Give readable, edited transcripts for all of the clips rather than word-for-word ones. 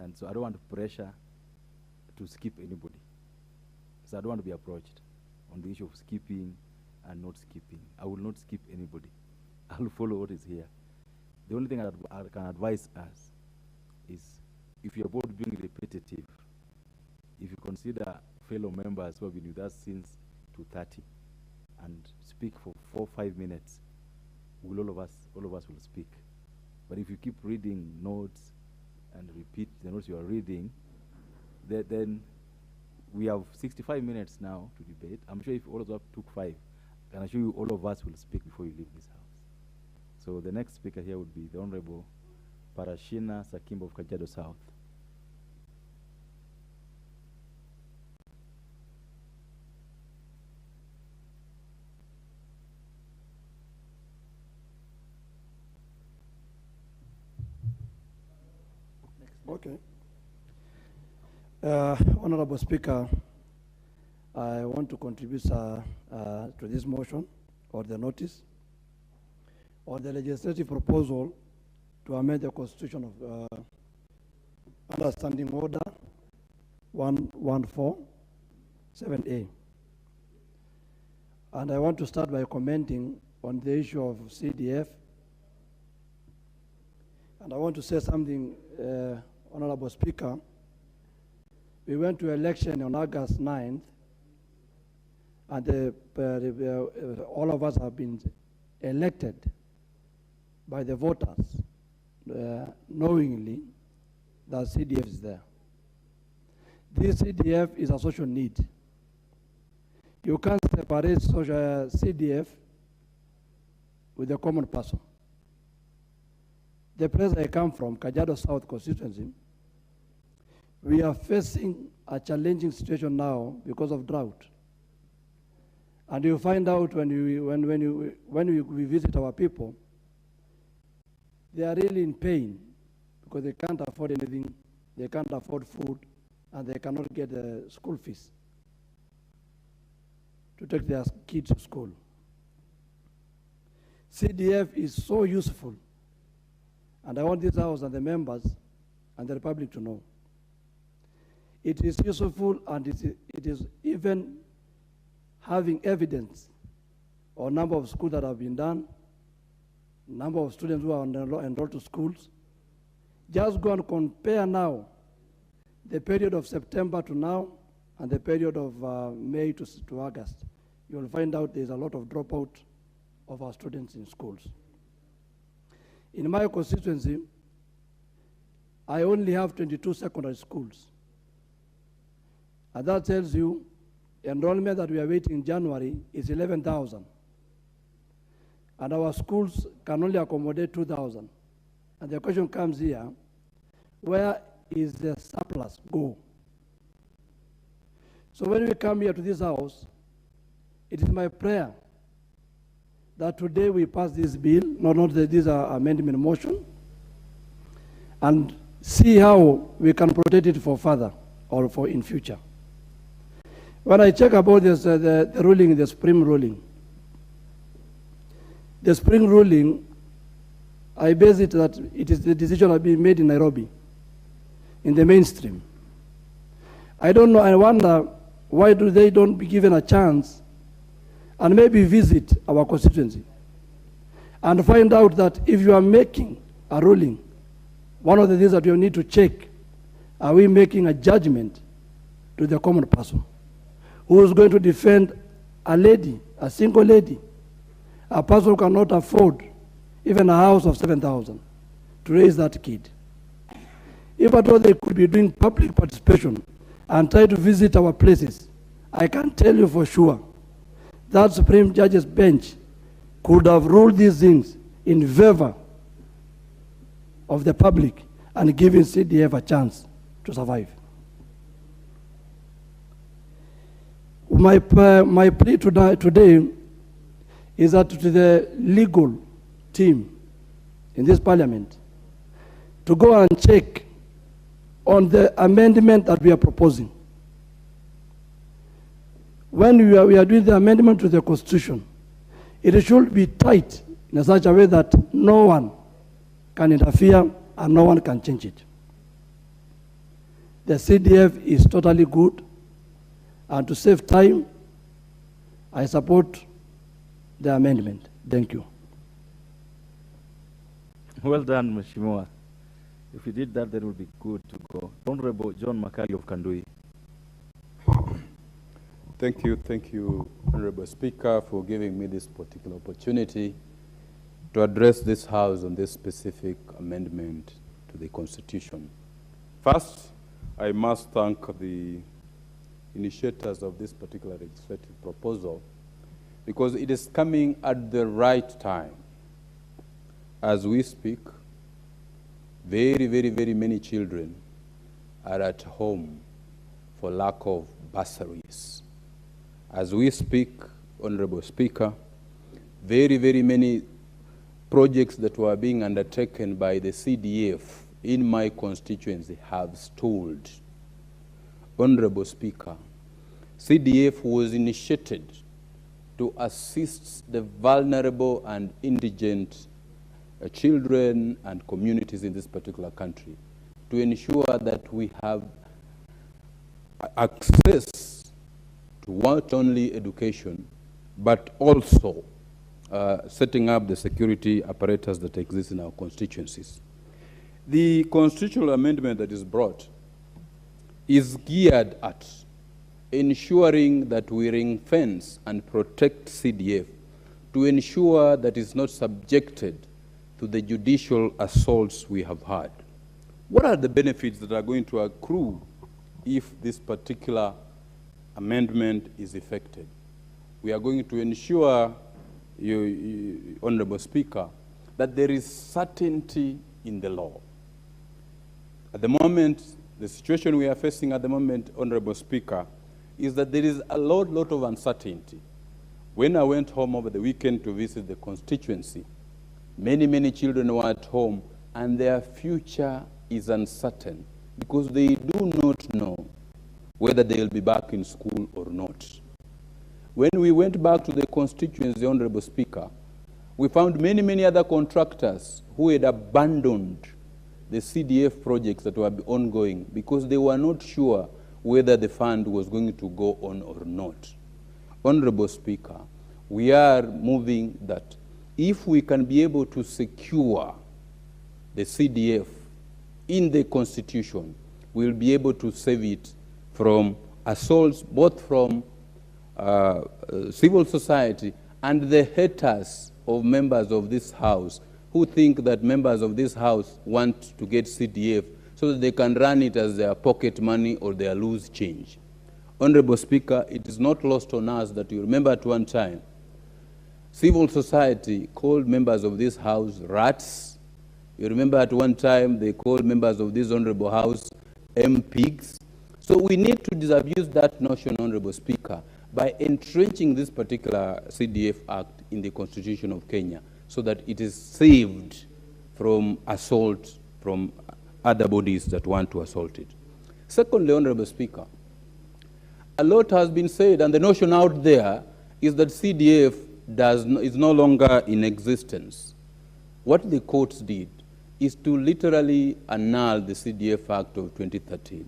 And so I don't want pressure to skip anybody. So I don't want to be approached on the issue of skipping and not skipping. I will not skip anybody. I'll follow what is here. The only thing I can advise us is, if you're both being repetitive, if you consider fellow members who have been with us since 2:30 and speak for 4 or 5 minutes, all of us will speak. But if you keep reading notes and repeat the notes you are reading, then we have 65 minutes now to debate. I'm sure if all of us took 5, I can assure you all of us will speak before you leave this house. So the next speaker here would be the Honorable Parashina Sakimba of Kajiado South. Okay. Honorable Speaker, I want to contribute to this motion or the notice or the legislative proposal to amend the Constitution of Understanding Order 114-7A. And I want to start by commenting on the issue of CDF. And I want to say something, Honorable Speaker. We went to election on August 9th, and all of us have been elected by the voters, knowingly that CDF is there. This CDF is a social need. You can't separate social CDF with the common person. The place I come from, Kajiado South constituency, we are facing a challenging situation now because of drought. And you find out when we visit our people, they are really in pain because they can't afford anything, they can't afford food, and they cannot get school fees to take their kids to school. CDF is so useful, and I want this House and the members and the Republic to know. It is useful, and it is even having evidence or number of schools that have been done, number of students who are enrolled to schools. Just go and compare now the period of September to now and the period of May to August. You will find out there's a lot of dropout of our students in schools. In my constituency, I only have 22 secondary schools. And that tells you enrollment that we are waiting in January is 11,000. And our schools can only accommodate 2,000. And the question comes here, where is the surplus go? So when we come here to this house, it is my prayer that today we pass this bill, not this amendment motion, and see how we can protect it for further or for in future. When I check about this, the ruling, the Supreme ruling, the Supreme ruling, I base it that it is the decision that being made in Nairobi, in the mainstream. I don't know, I wonder why do they don't be given a chance and maybe visit our constituency and find out that if you are making a ruling, one of the things that you need to check, are we making a judgment to the common person who is going to defend a lady, a single lady, a person who cannot afford even a house of 7,000 to raise that kid. If at all they could be doing public participation and try to visit our places, I can tell you for sure that Supreme Judge's bench could have ruled these things in favor of the public and given CDF a chance to survive. My plea today is that to the legal team in this parliament to go and check on the amendment that we are proposing. When we are doing the amendment to the Constitution, it should be tight in such a way that no one can interfere and no one can change it. The CDF is totally good, and to save time, I support the amendment. Thank you. Well done, Mheshimiwa. If you did that, then it would be good to go. Honorable John Makali of Kandui. Thank you, Honorable Speaker, for giving me this particular opportunity to address this House on this specific amendment to the Constitution. First, I must thank the initiators of this particular legislative proposal because it is coming at the right time. As we speak, very many children are at home for lack of bursaries. As we speak, Honorable Speaker, very many projects that were being undertaken by the CDF in my constituency have stalled. Honorable Speaker, CDF was initiated to assist the vulnerable and indigent children and communities in this particular country to ensure that we have access to not only education, but also setting up the security apparatus that exists in our constituencies. The constitutional amendment that is brought is geared at ensuring that we ring-fence and protect CDF to ensure that it's not subjected to the judicial assaults we have had. What are the benefits that are going to accrue if this particular amendment is effected? We are going to ensure, Honorable Speaker, that there is certainty in the law. At the moment, the situation we are facing at the moment, Honorable Speaker, is that there is a lot of uncertainty. When I went home over the weekend to visit the constituency, many children were at home and their future is uncertain because they do not know whether they will be back in school or not. When we went back to the constituency, Honorable Speaker, we found many other contractors who had abandoned the CDF projects that were ongoing because they were not sure whether the fund was going to go on or not. Honorable Speaker, we are moving that if we can be able to secure the CDF in the Constitution, we'll be able to save it from assaults, both from civil society and the haters of members of this House who think that members of this House want to get CDF so that they can run it as their pocket money or their loose change. Honorable Speaker, it is not lost on us that you remember at one time, civil society called members of this House rats. You remember at one time they called members of this Honorable House M-pigs. So we need to disabuse that notion, Honorable Speaker, by entrenching this particular CDF Act in the Constitution of Kenya so that it is saved from assault from other bodies that want to assault it. Secondly, Honorable Speaker, a lot has been said, and the notion out there is that CDF is no longer in existence. What the courts did is to literally annul the CDF Act of 2013.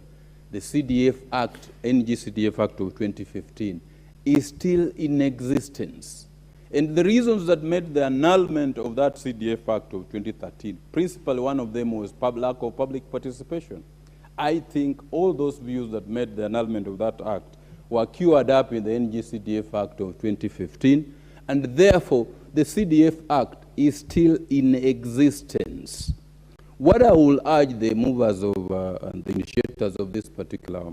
The CDF Act, NG-CDF Act of 2015, is still in existence. And the reasons that made the annulment of that CDF Act of 2013, principally one of them was lack of public participation. I think all those views that made the annulment of that act were cured up in the NG-CDF Act of 2015, and therefore the CDF Act is still in existence. What I will urge the movers of and the initiators of this particular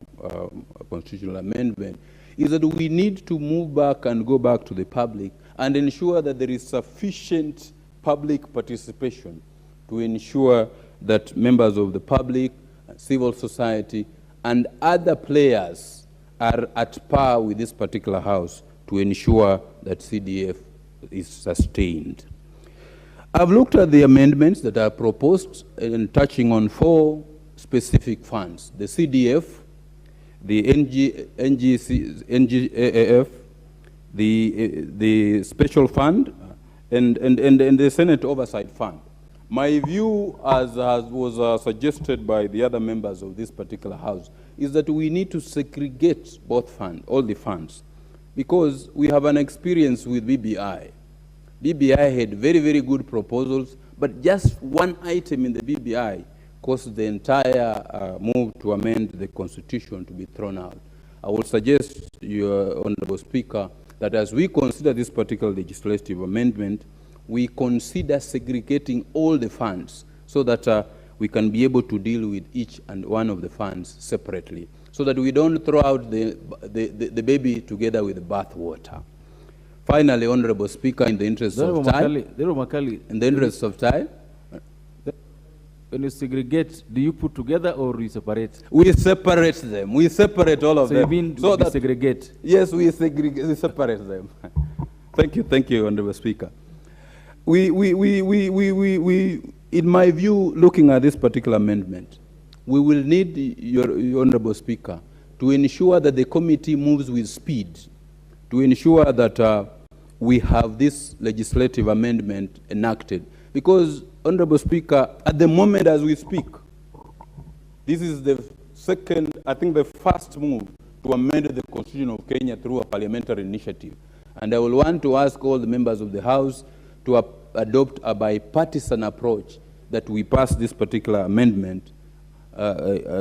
constitutional amendment is that we need to move back and go back to the public and ensure that there is sufficient public participation to ensure that members of the public, civil society, and other players are at par with this particular House to ensure that CDF is sustained. I've looked at the amendments that are proposed and touching on 4 specific funds: the CDF, the NGAF, the Special Fund, and the Senate Oversight Fund. My view, as was suggested by the other members of this particular House, is that we need to segregate both funds, all the funds, because we have an experience with BBI. BBI had very, very good proposals, but just one item in the BBI caused the entire move to amend the Constitution to be thrown out. I would suggest, Your Honorable Speaker, that as we consider this particular legislative amendment, we consider segregating all the funds so that we can be able to deal with each and one of the funds separately, so that we don't throw out the baby together with the bathwater. Finally, Honorable Speaker, in the interest of time, when you segregate, do you put together or you separate? We separate them. We separate all of them. So you mean so that segregate? Yes, we separate them. Thank you, Honorable Speaker. In my view, looking at this particular amendment, we will need, your Honorable Speaker, to ensure that the committee moves with speed, to ensure that we have this legislative amendment enacted. Because, Honorable Speaker, at the moment as we speak, this is the first move to amend the Constitution of Kenya through a parliamentary initiative. And I will want to ask all the members of the House to adopt a bipartisan approach, that we pass this particular amendment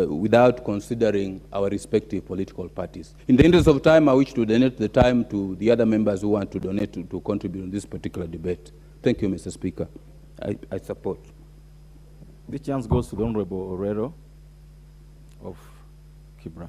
without considering our respective political parties. In the interest of time, I wish to donate the time to the other members who want to donate to contribute in this particular debate. Thank you, Mr. Speaker. I support. The chance goes to the Honorable Orero of Kibra.